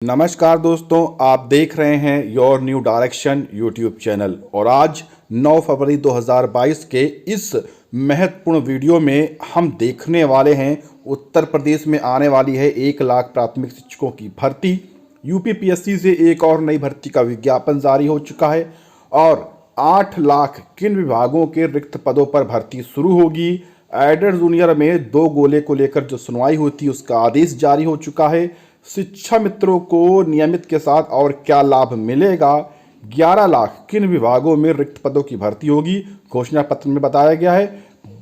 नमस्कार दोस्तों, आप देख रहे हैं your new direction YouTube channel. और आज 9 फरवरी 2022 के इस महत्वपूर्ण वीडियो में हम देखने वाले हैं उत्तर प्रदेश में आने वाली है 1 लाख प्राथमिक शिक्षकों की भर्ती। यूपीपीएससी से एक और नई भर्ती का विज्ञापन जारी हो चुका है और 8 लाख किन विभागों के रिक्त पदों पर भर्ती शुरू होगी। एडेड जूनियर में 2 गोले को लेकर जो सुनवाई होती है उसका आदेश जारी हो चुका है। शिक्षा मित्रों को नियमित के साथ और क्या लाभ मिलेगा। 11 लाख किन विभागों में रिक्त पदों की भर्ती होगी, घोषणा पत्र में बताया गया है।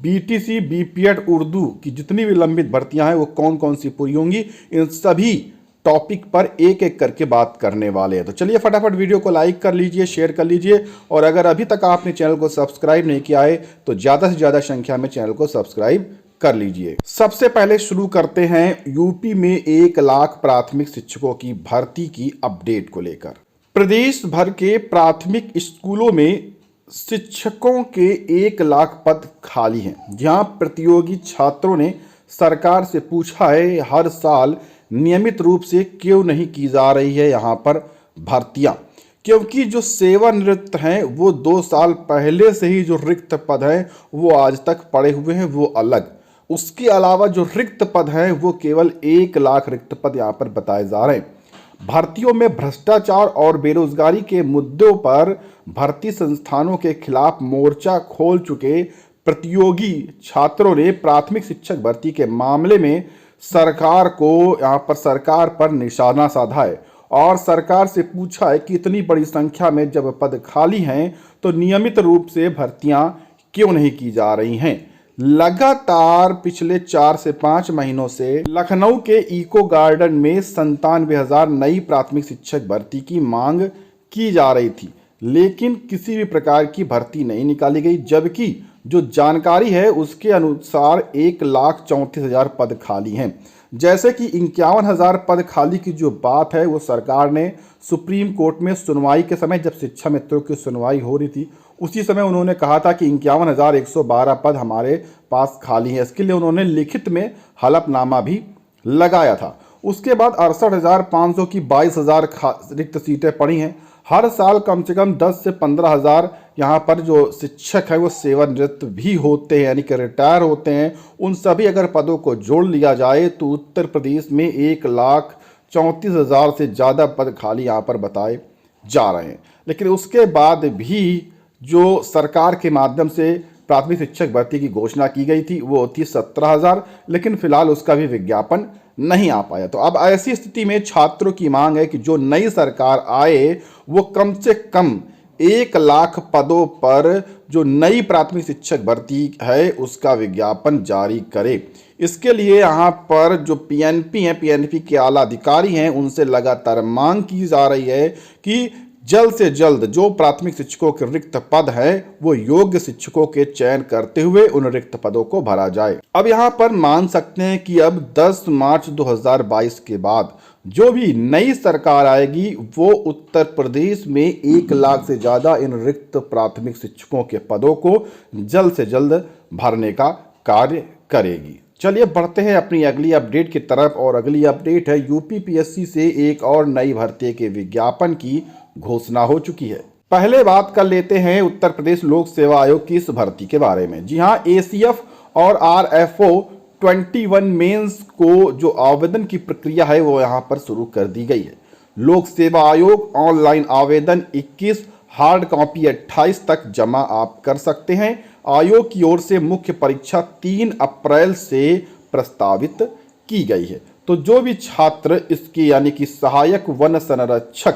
बीटीसी, बीपीएड, उर्दू की जितनी भी लंबित भर्तियां हैं वो कौन कौन सी पूरी होंगी, इन सभी टॉपिक पर एक एक करके बात करने वाले हैं। तो चलिए फटाफट वीडियो को लाइक कर लीजिए, शेयर कर लीजिए और अगर अभी तक आपने चैनल को सब्सक्राइब नहीं किया है तो ज़्यादा से ज़्यादा संख्या में चैनल को सब्सक्राइब कर लीजिए। सबसे पहले शुरू करते हैं यूपी में 1 लाख प्राथमिक शिक्षकों की भर्ती की अपडेट को लेकर। प्रदेश भर के प्राथमिक स्कूलों में शिक्षकों के 1 लाख पद खाली हैं। जहां प्रतियोगी छात्रों ने सरकार से पूछा है हर साल नियमित रूप से क्यों नहीं की जा रही है यहां पर भर्तियां, क्योंकि जो सेवानिवृत्त हैं वो 2 साल पहले से ही जो रिक्त पद हैं वो आज तक पड़े हुए हैं, वो अलग। उसके अलावा जो रिक्त पद हैं वो केवल 1 लाख रिक्त पद यहाँ पर बताए जा रहे हैं। भर्तियों में भ्रष्टाचार और बेरोजगारी के मुद्दों पर भर्ती संस्थानों के खिलाफ मोर्चा खोल चुके प्रतियोगी छात्रों ने प्राथमिक शिक्षक भर्ती के मामले में सरकार पर निशाना साधा है और सरकार से पूछा है कि इतनी बड़ी संख्या में जब पद खाली हैं तो नियमित रूप से भर्तियां क्यों नहीं की जा रही हैं। लगातार पिछले 4 से 5 महीनों से लखनऊ के इको गार्डन में 97,000 नई प्राथमिक शिक्षक भर्ती की मांग की जा रही थी, लेकिन किसी भी प्रकार की भर्ती नहीं निकाली गई। जबकि जो जानकारी है उसके अनुसार 1,34,000 पद खाली हैं। जैसे कि 51,000 पद खाली की जो बात है वो सरकार ने सुप्रीम कोर्ट में सुनवाई के समय, जब शिक्षा मित्रों की सुनवाई हो रही थी उसी समय उन्होंने कहा था कि 51,112 पद हमारे पास खाली हैं। इसके लिए उन्होंने लिखित में हलफनामा भी लगाया था। उसके बाद 68,500 की 22,000 रिक्त सीटें पड़ी हैं। हर साल कम से कम 10 से 15,000 यहाँ पर जो शिक्षक हैं वो सेवानिवृत्त भी होते हैं, यानी कि रिटायर होते हैं। उन सभी अगर पदों को जोड़ लिया जाए तो उत्तर प्रदेश में 1,34,000 से ज़्यादा पद खाली यहाँ पर बताए जा रहे हैं। लेकिन उसके बाद भी जो सरकार के माध्यम से प्राथमिक शिक्षक भर्ती की घोषणा की गई थी वो थी 17,000, लेकिन फिलहाल उसका भी विज्ञापन नहीं आ पाया। तो अब ऐसी स्थिति में छात्रों की मांग है कि जो नई सरकार आए वो कम से कम 1 लाख पदों पर जो नई प्राथमिक शिक्षक भर्ती है उसका विज्ञापन जारी करे। इसके लिए यहाँ पर जो पीएनपी हैं, पीएनपी के आला अधिकारी हैं, उनसे लगातार मांग की जा रही है कि जल्द से जल्द जो प्राथमिक शिक्षकों के रिक्त पद हैं वो योग्य शिक्षकों के चयन करते हुए उन रिक्त पदों को भरा जाए। अब यहाँ पर मान सकते हैं कि अब 10 मार्च 2022 के बाद जो भी नई सरकार आएगी वो उत्तर प्रदेश में 1 लाख से ज़्यादा इन रिक्त प्राथमिक शिक्षकों के पदों को जल्द से जल्द भरने का कार्य करेगी। चलिए बढ़ते हैं अपनी अगली अपडेट की तरफ और अगली अपडेट है यूपीपीएससी से एक और नई भर्ती के विज्ञापन की घोषणा हो चुकी है। पहले बात कर लेते हैं उत्तर प्रदेश लोक सेवा आयोग की इस भर्ती के बारे में। जी हां, एसीएफ और आरएफओ 21 मेंस को जो आवेदन की प्रक्रिया है वो यहां पर शुरू कर दी गई है। लोक सेवा आयोग ऑनलाइन आवेदन 21, हार्ड कॉपी 28 तक जमा आप कर सकते हैं। आयोग की ओर से मुख्य परीक्षा 3 अप्रैल से प्रस्तावित की गई है। तो जो भी छात्र इसकी यानी कि सहायक वन संरक्षक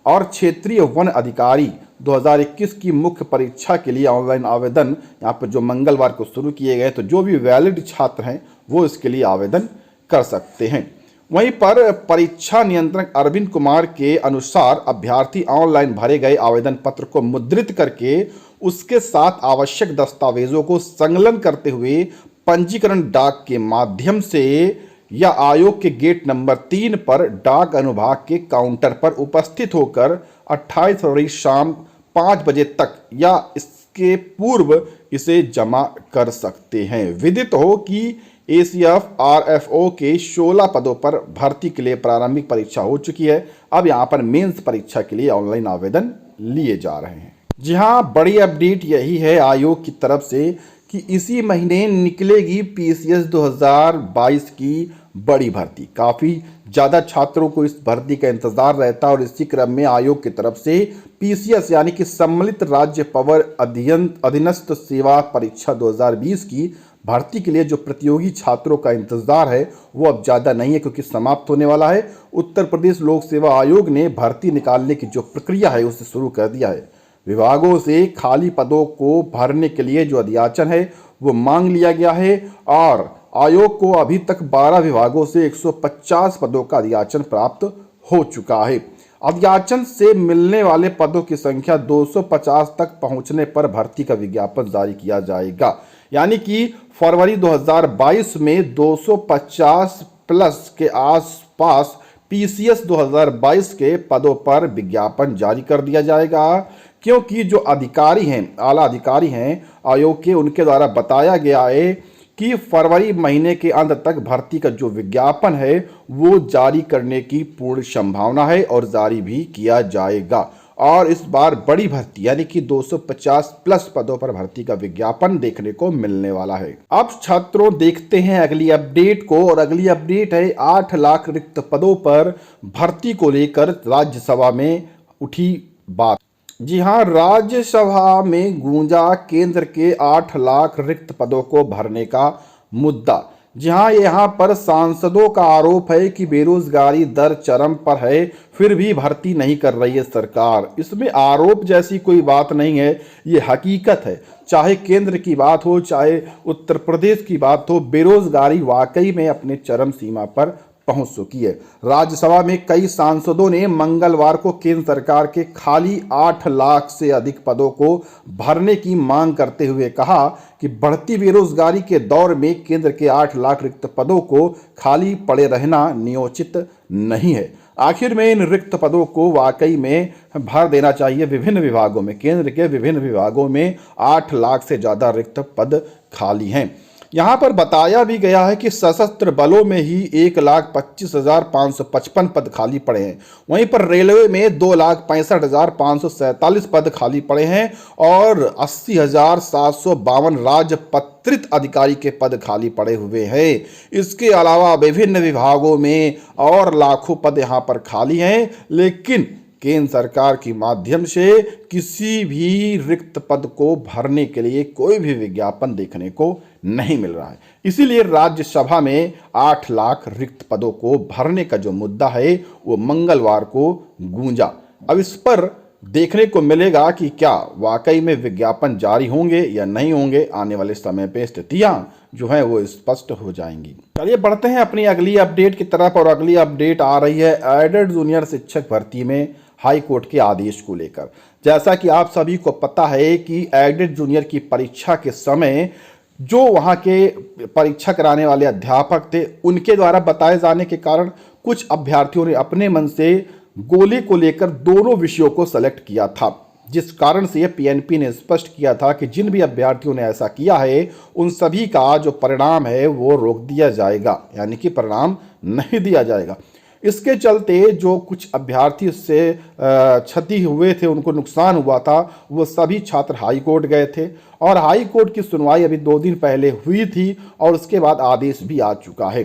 और क्षेत्रीय वन अधिकारी 2021 की मुख्य परीक्षा के लिए ऑनलाइन आवेदन यहाँ पर जो मंगलवार को शुरू किए गए, तो जो भी वैलिड छात्र हैं वो इसके लिए आवेदन कर सकते हैं। वहीं पर परीक्षा नियंत्रक अरविंद कुमार के अनुसार अभ्यर्थी ऑनलाइन भरे गए आवेदन पत्र को मुद्रित करके उसके साथ आवश्यक दस्तावेजों को संलग्न करते हुए पंजीकरण डाक के माध्यम से या आयोग के गेट नंबर 3 पर डाक अनुभाग के काउंटर पर उपस्थित होकर 28 फरवरी शाम 5 बजे तक या इसके पूर्व इसे जमा कर सकते हैं। विदित हो कि ACF RFO के 16 पदों पर भर्ती के लिए प्रारंभिक परीक्षा हो चुकी है। अब यहाँ पर मेंस परीक्षा के लिए ऑनलाइन आवेदन लिए जा रहे हैं। जी हाँ, बड़ी अपडेट यही है आयोग की तरफ से कि इसी महीने निकलेगी PCS 2022 की बड़ी भर्ती। काफ़ी ज़्यादा छात्रों को इस भर्ती का इंतज़ार रहता है और इसी क्रम में आयोग की तरफ से PCS यानी कि सम्मिलित राज्य पवर अधीनस्थ सेवा परीक्षा 2020 की भर्ती के लिए जो प्रतियोगी छात्रों का इंतजार है वो अब ज़्यादा नहीं है, क्योंकि समाप्त होने वाला है। उत्तर प्रदेश लोक सेवा आयोग ने भर्ती निकालने की जो प्रक्रिया है उसे शुरू कर दिया है। विभागों से खाली पदों को भरने के लिए जो अधियाचन है वो मांग लिया गया है और आयोग को अभी तक 12 विभागों से 150 पदों का अधियाचन प्राप्त हो चुका है। अधियाचन से मिलने वाले पदों की संख्या 250 तक पहुंचने पर भर्ती का विज्ञापन जारी किया जाएगा। यानी कि फरवरी 2022 में 250 प्लस के आसपास PCS 2022 के पदों पर विज्ञापन जारी कर दिया जाएगा, क्योंकि जो अधिकारी हैं, आला अधिकारी हैं आयोग के, उनके द्वारा बताया गया है कि फरवरी महीने के अंत तक भर्ती का जो विज्ञापन है वो जारी करने की पूर्ण संभावना है और जारी भी किया जाएगा। और इस बार बड़ी भर्ती यानी कि 250 प्लस पदों पर भर्ती का विज्ञापन देखने को मिलने वाला है। अब छात्रों देखते हैं अगली अपडेट को, और अगली अपडेट है 8 लाख रिक्त पदों पर भर्ती को लेकर राज्यसभा में उठी बात। जी हाँ, राज्यसभा में गूंजा केंद्र के 8 लाख रिक्त पदों को भरने का मुद्दा। जी हाँ, यहाँ पर सांसदों का आरोप है कि बेरोजगारी दर चरम पर है, फिर भी भर्ती नहीं कर रही है सरकार। इसमें आरोप जैसी कोई बात नहीं है, ये हकीकत है। चाहे केंद्र की बात हो चाहे उत्तर प्रदेश की बात हो, बेरोजगारी वाकई में अपने चरम सीमा पर पहुंच चुकी है। राज्यसभा में कई सांसदों ने मंगलवार को केंद्र सरकार के खाली 8 लाख से अधिक पदों को भरने की मांग करते हुए कहा कि बढ़ती बेरोजगारी के दौर में केंद्र के 8 लाख रिक्त पदों को खाली पड़े रहना नियोजित नहीं है। आखिर में इन रिक्त पदों को वाकई में भर देना चाहिए। विभिन्न विभागों में, केंद्र के विभिन्न विभागों में 8 लाख से ज़्यादा रिक्त पद खाली हैं। यहाँ पर बताया भी गया है कि सशस्त्र बलों में ही 1,25,555 पद खाली पड़े हैं। वहीं पर रेलवे में 2,65,547 पद खाली पड़े हैं और 80,752 राजपत्रित अधिकारी के पद खाली पड़े हुए हैं। इसके अलावा विभिन्न विभागों में और लाखों पद यहाँ पर खाली हैं, लेकिन केंद्र सरकार के माध्यम से किसी भी रिक्त पद को भरने के लिए कोई भी विज्ञापन देखने को नहीं मिल रहा है। इसीलिए राज्यसभा में 8 लाख रिक्त पदों को भरने का जो मुद्दा है वो मंगलवार को गूंजा। अब इस पर देखने को मिलेगा कि क्या वाकई में विज्ञापन जारी होंगे या नहीं होंगे। आने वाले समय पे स्थितियां जो है वो स्पष्ट हो जाएंगी। चलिए बढ़ते हैं अपनी अगली अपडेट की तरफ, और अगली अपडेट आ रही है एडेड जूनियर शिक्षक भर्ती में हाई कोर्ट के आदेश को लेकर। जैसा कि आप सभी को पता है कि एडेड जूनियर की परीक्षा के समय जो वहाँ के परीक्षा कराने वाले अध्यापक थे, उनके द्वारा बताए जाने के कारण कुछ अभ्यर्थियों ने अपने मन से गोले को लेकर दोनों विषयों को सेलेक्ट किया था, जिस कारण से PNP ने स्पष्ट किया था कि जिन भी अभ्यर्थियों ने ऐसा किया है उन सभी का जो परिणाम है वो रोक दिया जाएगा, यानी कि परिणाम नहीं दिया जाएगा। इसके चलते जो कुछ अभ्यर्थी से क्षति हुए थे, उनको नुकसान हुआ था, वो सभी छात्र हाई कोर्ट गए थे और हाई कोर्ट की सुनवाई अभी 2 दिन पहले हुई थी और उसके बाद आदेश भी आ चुका है।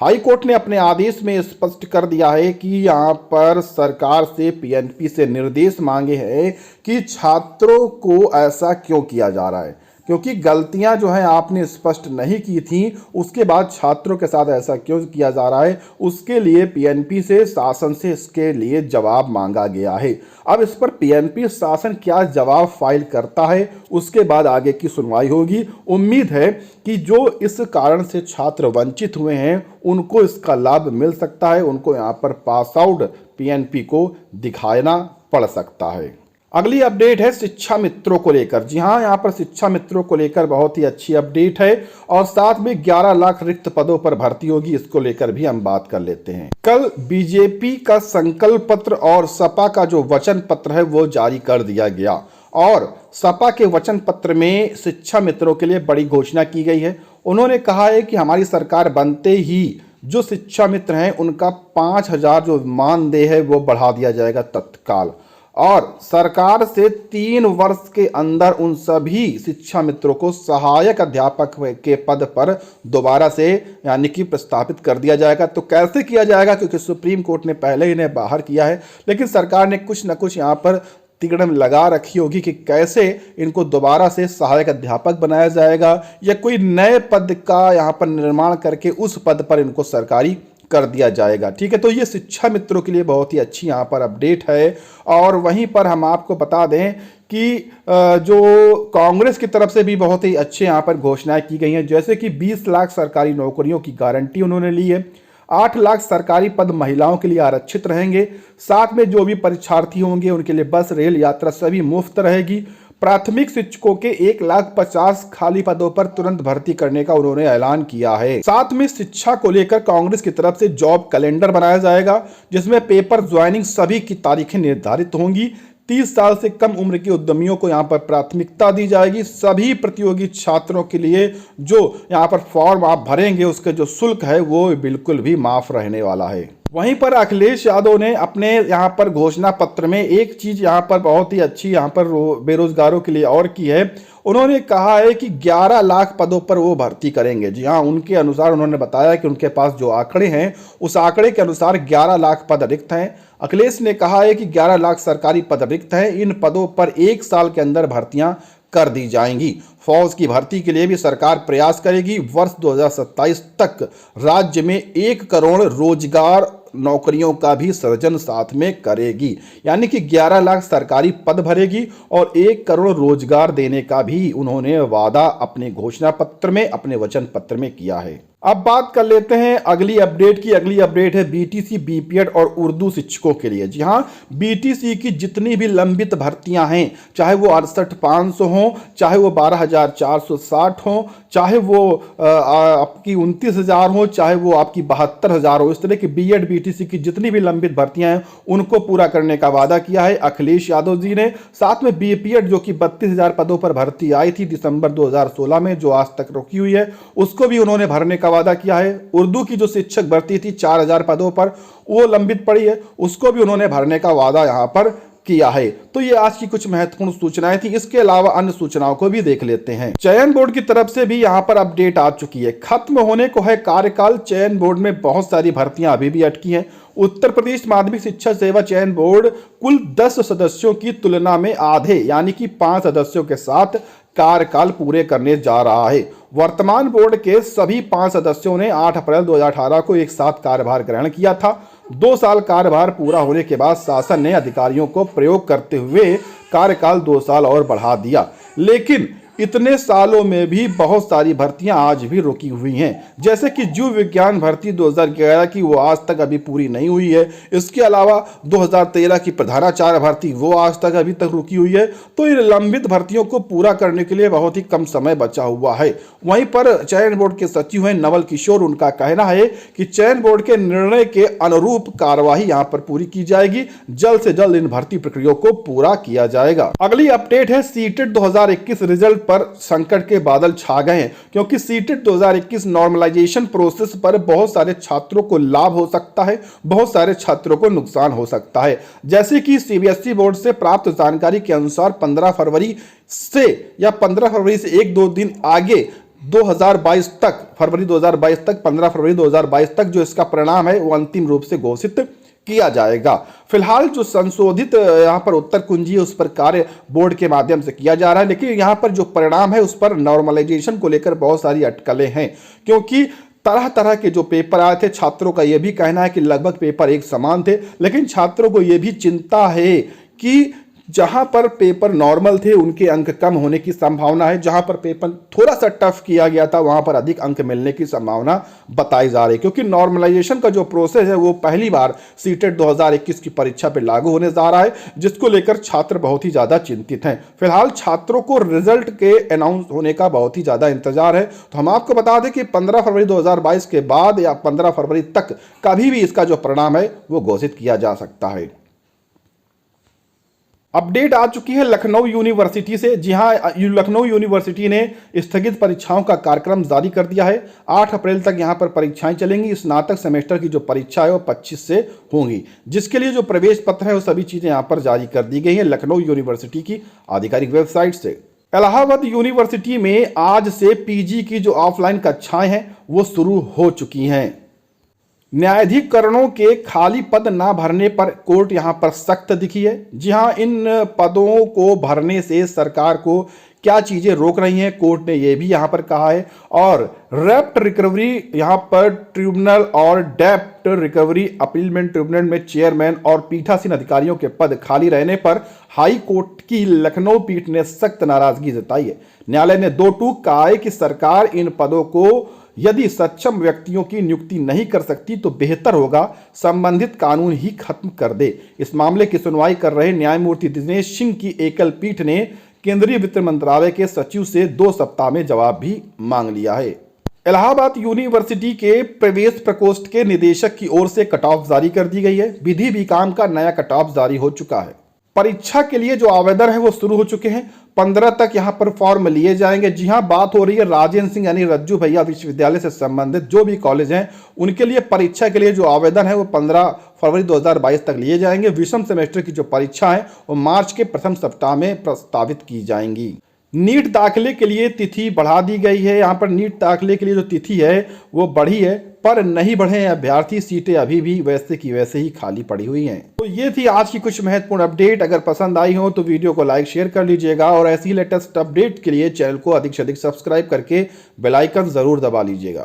हाई कोर्ट ने अपने आदेश में स्पष्ट कर दिया है कि यहाँ पर सरकार से PNP से निर्देश मांगे हैं कि छात्रों को ऐसा क्यों किया जा रहा है, क्योंकि गलतियां जो हैं आपने स्पष्ट नहीं की थी, उसके बाद छात्रों के साथ ऐसा क्यों किया जा रहा है, उसके लिए PNP से, शासन से इसके लिए जवाब मांगा गया है। अब इस पर PNP शासन क्या जवाब फाइल करता है उसके बाद आगे की सुनवाई होगी। उम्मीद है कि जो इस कारण से छात्र वंचित हुए हैं उनको इसका लाभ मिल सकता है, उनको यहाँ पर पास आउट PNP को दिखाना पड़ सकता है। अगली अपडेट है शिक्षा मित्रों को लेकर। जी हाँ, यहाँ पर शिक्षा मित्रों को लेकर बहुत ही अच्छी अपडेट है और साथ में 11 लाख रिक्त पदों पर भर्ती होगी, इसको लेकर भी हम बात कर लेते हैं। कल बीजेपी का संकल्प पत्र और सपा का जो वचन पत्र है वो जारी कर दिया गया और सपा के वचन पत्र में शिक्षा मित्रों के लिए बड़ी घोषणा की गई है। उन्होंने कहा है कि हमारी सरकार बनते ही जो शिक्षा मित्र हैं उनका 5,000 जो मानदेय है वो बढ़ा दिया जाएगा तत्काल, और सरकार से 3 वर्ष के अंदर उन सभी शिक्षा मित्रों को सहायक अध्यापक के पद पर दोबारा से यानी कि प्रस्तापित कर दिया जाएगा। तो कैसे किया जाएगा, क्योंकि सुप्रीम कोर्ट ने पहले इन्हें बाहर किया है, लेकिन सरकार ने कुछ न कुछ यहाँ पर तिकड़म लगा रखी होगी कि कैसे इनको दोबारा से सहायक अध्यापक बनाया जाएगा या कोई नए पद का यहाँ पर निर्माण करके उस पद पर इनको सरकारी कर दिया जाएगा। ठीक है, तो ये शिक्षा मित्रों के लिए बहुत ही अच्छी यहाँ पर अपडेट है। और वहीं पर हम आपको बता दें कि जो कांग्रेस की तरफ से भी बहुत ही अच्छे यहाँ पर घोषणाएं की गई हैं, जैसे कि 20 लाख सरकारी नौकरियों की गारंटी उन्होंने ली है, 8 लाख सरकारी पद महिलाओं के लिए आरक्षित रहेंगे, साथ में जो भी परीक्षार्थी होंगे उनके लिए बस रेल यात्रा सभी मुफ्त रहेगी, प्राथमिक शिक्षकों के 1,50,000 खाली पदों पर तुरंत भर्ती करने का उन्होंने ऐलान किया है। साथ में शिक्षा को लेकर कांग्रेस की तरफ से जॉब कैलेंडर बनाया जाएगा, जिसमें पेपर ज्वाइनिंग सभी की तारीखें निर्धारित होंगी। 30 साल से कम उम्र के उद्यमियों को यहाँ पर प्राथमिकता दी जाएगी। सभी प्रतियोगी छात्रों के लिए जो यहाँ पर फॉर्म आप भरेंगे उसका जो शुल्क है वो बिल्कुल भी माफ रहने वाला है। वहीं पर अखिलेश यादव ने अपने यहाँ पर घोषणा पत्र में एक चीज यहाँ पर बहुत ही अच्छी यहाँ पर बेरोजगारों के लिए और की है। उन्होंने कहा है कि 11 लाख पदों पर वो भर्ती करेंगे। जी हाँ, उनके अनुसार उन्होंने बताया कि उनके पास जो आंकड़े हैं उस आंकड़े के अनुसार 11 लाख पद रिक्त हैं। अखिलेश ने कहा है कि 11 लाख सरकारी पद रिक्त हैं, इन पदों पर 1 साल के अंदर भर्तियां कर दी जाएंगी। फौज की भर्ती के लिए भी सरकार प्रयास करेगी। वर्ष 2027 तक राज्य में 1 करोड़ रोजगार नौकरियों का भी सृजन साथ में करेगी, यानी कि 11 लाख सरकारी पद भरेगी और 1 करोड़ रोजगार देने का भी उन्होंने वादा अपने घोषणा पत्र में, अपने वचन पत्र में किया है। अब बात कर लेते हैं अगली अपडेट की। अगली अपडेट है बीटीसी, बीपीएड और उर्दू शिक्षकों के लिए। जी हाँ, बीटीसी की जितनी भी लंबित भर्तियां हैं, चाहे वो 68,500 हो, चाहे वो 12,460 हो, चाहे वो आपकी 29,000 हो, चाहे वो आपकी 72,000 हो, इस तरह की बीएड बीटीसी की जितनी भी लंबित भर्तियां हैं उनको पूरा करने का वादा किया है अखिलेश यादव जी ने। साथ में बीपीएड जो कि 32,000 पदों पर भर्ती आई थी दिसंबर 2016 में, जो आज तक रुकी हुई है, उसको भी उन्होंने भरने का वादा किया है। उर्दू की जो शिक्षक भर्ती थी 4,000 पदों पर, वो लंबित पड़ी है, उसको भी उन्होंने भरने का वादा यहां पर किया है। तो ये आज की कुछ महत्वपूर्ण सूचनाएं थी। इसके अलावा अन्य सूचनाओं को भी देख लेते हैं। चयन बोर्ड की तरफ से भी यहां पर अपडेट आ चुकी है। खत्म होने को है कार्यकाल, चयन बोर्ड में बहुत सारी भर्तियां अभी भी अटकी हैं। उत्तर प्रदेश माध्यमिक शिक्षा सेवा चयन बोर्ड कुल 10 सदस्यों की तुलना में आधे यानी कि 5 सदस्यों के साथ कार्यकाल पूरे करने जा रहा है। वर्तमान बोर्ड के सभी 5 सदस्यों ने 8 अप्रैल 2018 को एक साथ कार्यभार ग्रहण किया था। 2 साल कार्यभार पूरा होने के बाद शासन ने अधिकारियों को प्रयोग करते हुए कार्यकाल 2 साल और बढ़ा दिया, लेकिन इतने सालों में भी बहुत सारी भर्तियां आज भी रुकी हुई हैं, जैसे कि जीव विज्ञान भर्ती 2011 की, वो आज तक अभी पूरी नहीं हुई है। इसके अलावा 2013 की प्रधानाचार्य भर्ती, वो आज तक अभी तक रुकी हुई है। तो इन लंबित भर्तियों को पूरा करने के लिए बहुत ही कम समय बचा हुआ है। वहीं पर चयन बोर्ड के सचिव हैं नवल किशोर, उनका कहना है कि चयन बोर्ड के निर्णय के अनुरूप कार्यवाही यहां पर पूरी की जाएगी। जल्द से जल्द इन भर्ती प्रक्रिया को पूरा किया जाएगा। अगली अपडेट है सीटेट 2021 रिजल्ट पर संकट के बादल छा गए हैं, क्योंकि सीटेट 2021 नॉर्मलाइजेशन प्रोसेस पर बहुत सारे छात्रों को लाभ हो सकता है, बहुत सारे छात्रों को नुकसान हो सकता है। जैसे कि सीबीएसई बोर्ड से प्राप्त जानकारी के अनुसार 15 फरवरी से या 15 फरवरी से 1-2 दिन आगे 2022 तक, फरवरी 2022 तक, 15 फरवरी 2022 तक जो इसका परिणाम है वो अंतिम रूप से घोषित किया जाएगा। फिलहाल जो संशोधित यहां पर उत्तर कुंजी है उस पर कार्य बोर्ड के माध्यम से किया जा रहा है, लेकिन यहां पर जो परिणाम है उस पर नॉर्मलाइजेशन को लेकर बहुत सारी अटकलें हैं, क्योंकि तरह तरह के जो पेपर आए थे, छात्रों का यह भी कहना है कि लगभग पेपर एक समान थे, लेकिन छात्रों को यह भी चिंता है कि जहां पर पेपर नॉर्मल थे उनके अंक कम होने की संभावना है, जहां पर पेपर थोड़ा सा टफ किया गया था वहां पर अधिक अंक मिलने की संभावना बताई जा रही है, क्योंकि नॉर्मलाइजेशन का जो प्रोसेस है वो पहली बार सीटेट 2021 की परीक्षा पर लागू होने जा रहा है, जिसको लेकर छात्र बहुत ही ज्यादा चिंतित हैं। फिलहाल छात्रों को रिजल्ट के अनाउंस होने का बहुत ही ज्यादा इंतजार है। तो हम आपको बता दें कि 15 फरवरी 2022 के बाद या 15 फरवरी तक कभी भी इसका जो परिणाम है वो घोषित किया जा सकता है। अपडेट आ चुकी है लखनऊ यूनिवर्सिटी से। जी हां, लखनऊ यूनिवर्सिटी ने स्थगित परीक्षाओं का कार्यक्रम जारी कर दिया है। 8 अप्रैल तक यहां पर परीक्षाएं चलेंगी। स्नातक सेमेस्टर की जो परीक्षा है वो 25 से होंगी, जिसके लिए जो प्रवेश पत्र है वो सभी चीजें यहां पर जारी कर दी गई है लखनऊ यूनिवर्सिटी की आधिकारिक वेबसाइट से। इलाहाबाद यूनिवर्सिटी में आज से पीजी की जो ऑफलाइन कक्षाएं हैं वो शुरू हो चुकी हैं। न्यायाधीकरणों के खाली पद ना भरने पर कोर्ट यहां पर सख्त दिखी है। जी हां, इन पदों को भरने से सरकार को क्या चीजें रोक रही हैं, कोर्ट ने यह भी यहां पर कहा है। और रैप्ट रिकवरी यहां पर ट्रिब्यूनल और डेप्ट रिकवरी अपीलमेंट ट्रिब्यूनल में चेयरमैन और पीठासीन अधिकारियों के पद खाली रहने पर हाई कोर्ट की लखनऊ पीठ ने सख्त नाराजगी जताई है। न्यायालय ने दो टूक कहा है कि सरकार इन पदों को यदि सक्षम व्यक्तियों की नियुक्ति नहीं कर सकती तो बेहतर होगा संबंधित कानून ही खत्म कर दे। इस मामले की सुनवाई कर रहे न्यायमूर्ति दिनेश सिंह की एकल पीठ ने केंद्रीय वित्त मंत्रालय के सचिव से 2 सप्ताह में जवाब भी मांग लिया है। इलाहाबाद यूनिवर्सिटी के प्रवेश प्रकोष्ठ के निदेशक की ओर से कट ऑफ जारी कर दी गई है। विधि विकाम का नया कट ऑफ जारी हो चुका है। परीक्षा के लिए जो आवेदन है वो शुरू हो चुके हैं। 15 तक यहां पर फॉर्म लिए जाएंगे। जी हां, बात हो रही है राजेंद्र सिंह यानी रज्जू भैया विश्वविद्यालय से संबंधित जो भी कॉलेज हैं उनके लिए परीक्षा के लिए जो आवेदन है वो 15 फरवरी 2022 तक लिए जाएंगे। विषम सेमेस्टर की जो परीक्षा है वो मार्च के प्रथम सप्ताह में प्रस्तावित की जाएंगी। नीट दाखिले के लिए तिथि बढ़ा दी गई है। यहाँ पर नीट दाखिले के लिए जो तिथि है वो बढ़ी है, पर नहीं बढ़े अभ्यर्थी, सीटें अभी भी वैसे की वैसे ही खाली पड़ी हुई हैं। तो ये थी आज की कुछ महत्वपूर्ण अपडेट। अगर पसंद आई हो तो वीडियो को लाइक शेयर कर लीजिएगा और ऐसी लेटेस्ट अपडेट के लिए चैनल को अधिक से अधिक सब्सक्राइब करके बेल आइकन जरूर दबा लीजिएगा।